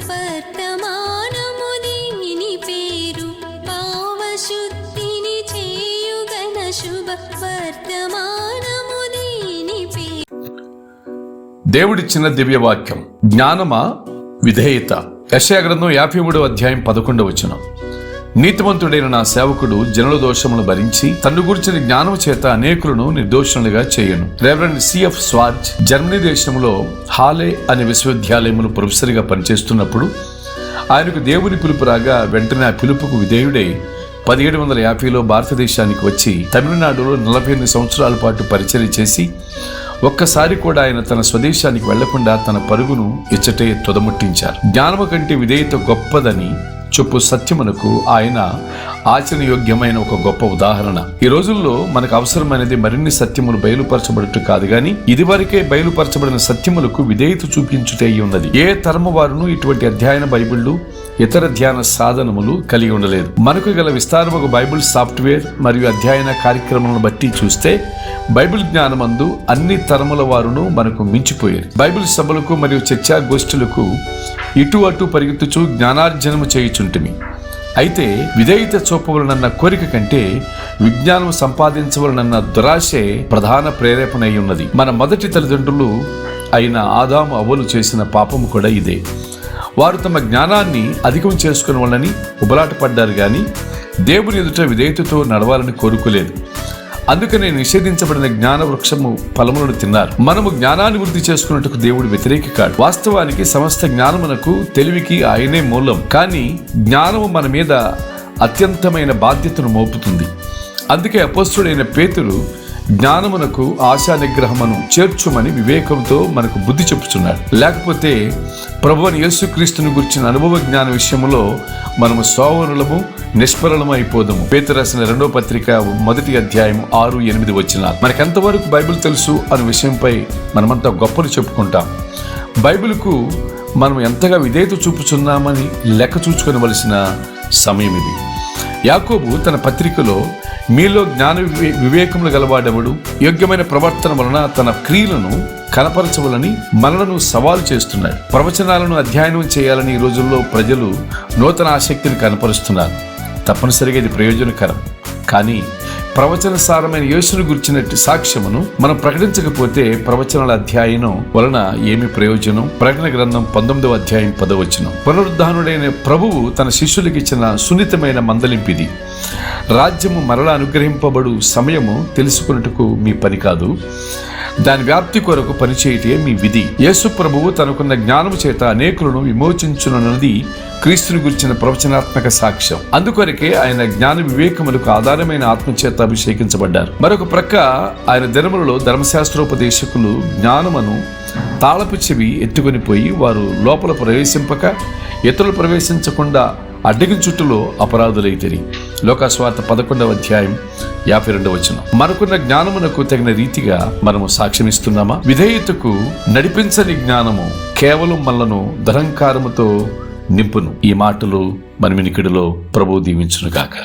వర్తమానము దీని పేరు భావశుద్ధిని చేయుగన శుభ వర్తమానము దీని పేరు. దేవుడిచ్చిన దివ్యవాక్యం. జ్ఞానమా విధేయత. యెషయా గ్రంథం 53వ అధ్యాయం 11వ వచనం. నీతిమంతుడైన నా సేవకుడు జనుల దోషములను భరించి తన్ను గురించిన జ్ఞానం చేత అనేకులను నిర్దోషులుగా చేయను. రెవరెండ్ సిఎఫ్ స్వార్జ్ జర్మనీ దేశంలో హాలే అనే విశ్వవిద్యాలయంలో ప్రొఫెసర్గా పనిచేస్తున్నప్పుడు ఆయనకు దేవుని పిలుపు రాగా వెంటనే ఆ పిలుపుకు విధేయుడై 1750లో భారతదేశానికి వచ్చి తమిళనాడులో 48 సంవత్సరాల పాటు పరిచర్య చేసి ఒక్కసారి కూడా ఆయన తన స్వదేశానికి వెళ్లకుండా తన పరుగును ఇచ్చటే తుదముట్టించారు. జ్ఞానము కంటే విధేయత గొప్పదని చెప్పు సత్యమునకు ఆయన ఆచరణయోగ్యమైన ఒక గొప్ప ఉదాహరణ. ఈ రోజుల్లో మనకు అవసరమైనది మరిన్ని సత్యములు బయలుపరచబడుట కాదు గాని ఇదివరకే బయలుపరచబడిన సత్యములకు విధేయత చూపించుటే ఉన్నది. ఏ తరము వారును ఇటువంటి అధ్యయన బైబిళ్లు ఇతర ధ్యాన సాధనములు కలిగి ఉండలేదు. మనకు గల విస్తారముగా బైబిల్ సాఫ్ట్వేర్ మరియు అధ్యయన కార్యక్రమాలను బట్టి చూస్తే బైబిల్ జ్ఞానమందు అన్ని తరముల వారును మనకు మించిపోయారు. బైబిల్ సభలకు మరియు చర్చా గోష్ఠులకు ఇటు అటు పరిగెత్తుచు జ్ఞానార్జనము చేయుచుంటిమి. అయితే విధేయత చూపవలనన్న కోరిక కంటే విజ్ఞానం సంపాదించవలనన్న దురాశే ప్రధాన ప్రేరేపణ అయి ఉన్నది. మన మొదటి తల్లిదండ్రులు అయిన ఆదాము అవ్వలు చేసిన పాపము కూడా ఇదే. వారు తమ జ్ఞానాన్ని అధికం చేసుకునేవాళ్ళని ఉబలాట పడ్డారు గాని దేవుని ఎదుట విధేయతతో నడవాలని కోరుకోలేదు. అందుకనే నిషేధించబడిన జ్ఞాన వృక్షము ఫలములను తిన్నారు. మనము జ్ఞానాన్ని వృద్ధి చేసుకున్నట్టుకు దేవుడు వ్యతిరేకి కాడు. వాస్తవానికి సమస్త జ్ఞానమునకు తెలివికి ఆయనే మూలం. కానీ జ్ఞానము మన మీద అత్యంతమైన బాధ్యతను మోపుతుంది. అందుకే అపోస్తుడైన పేతురు జ్ఞానమునకు ఆశా నిగ్రహమును చేర్చుమని వివేకంతో మనకు బుద్ధి చెప్పుచున్నాడు. లేకపోతే ప్రభువైన యేసుక్రీస్తుని గురించిన అనుభవ జ్ఞాన విషయంలో మనము సోవరులము నిష్ఫలము అయిపోదాము. పేతురు రాసిన 2వ పత్రిక 1వ అధ్యాయం 6-8 వచనాలు. మనకెంతవరకు బైబిల్ తెలుసు అనే విషయంపై మనమంతా గొప్పలు చెప్పుకుంటాం. బైబిల్కు మనం ఎంతగా విధేయత చూపుచున్నామని లెక్క చూచుకోవలసిన సమయం ఇది. యాకోబు తన పత్రికలో మీలో జ్ఞాన వివేకములు గలవాడెవడు, యోగ్యమైన ప్రవర్తన వలన తన క్రియలను కనపరచవలని మనలను సవాలు చేస్తున్నాడు. ప్రవచనాలను అధ్యయనం చేయాలని ఈ రోజుల్లో ప్రజలు నూతన ఆసక్తిని కనపరుస్తున్నారు. తప్పనిసరిగా ఇది ప్రయోజనకరం. కానీ ప్రవచన సారమైన యేసును గురించినట్టు సాక్ష్యమును మనం ప్రకటించకపోతే ప్రవచనాల అధ్యయనం వలన ఏమి ప్రయోజనం? ప్రకటన గ్రంథం 19వ అధ్యాయం 10వ వచనం. పునరుద్ధానుడైన ప్రభువు తన శిష్యులకు ఇచ్చిన సున్నితమైన మందలింపిది. రాజ్యము మరలా అనుగ్రహింపబడు సమయము తెలుసుకున్నట్టుకు మీ పని కాదు, దాని వ్యాప్తి కొరకు పనిచేయటే మీ విధి. యేసు ప్రభువు తనకున్న జ్ఞానము చేత అనేకులను విమోచించునన్నది క్రీస్తుని గురించిన ప్రవచనాత్మక సాక్ష్యం. అందుకొరకే ఆయన జ్ఞాన వివేకములకు ఆధారమైన ఆత్మచేత అభిషేకించబడ్డారు. మరొక ప్రక్క ఆయన దినములలో ధర్మశాస్త్రోపదేశకులు జ్ఞానమును తాళపు చెవి ఎత్తుకొని పోయి వారు లోపల ప్రవేశింపక ఇతరులు ప్రవేశించకుండా అడ్డగిన చుట్టూలో అపరాధులైతిరి. లోకాసువార్త 11వ అధ్యాయం 52వ వచనం. మనకున్న జ్ఞానమునకు తగిన రీతిగా మనము సాక్ష్యమిస్తున్నామా? విధేయతకు నడిపించని జ్ఞానము కేవలం మనలను దురహంకారముతో నింపును. ఈ మాటలు మన వినికిడిలో ప్రభువు దీవించును గాక.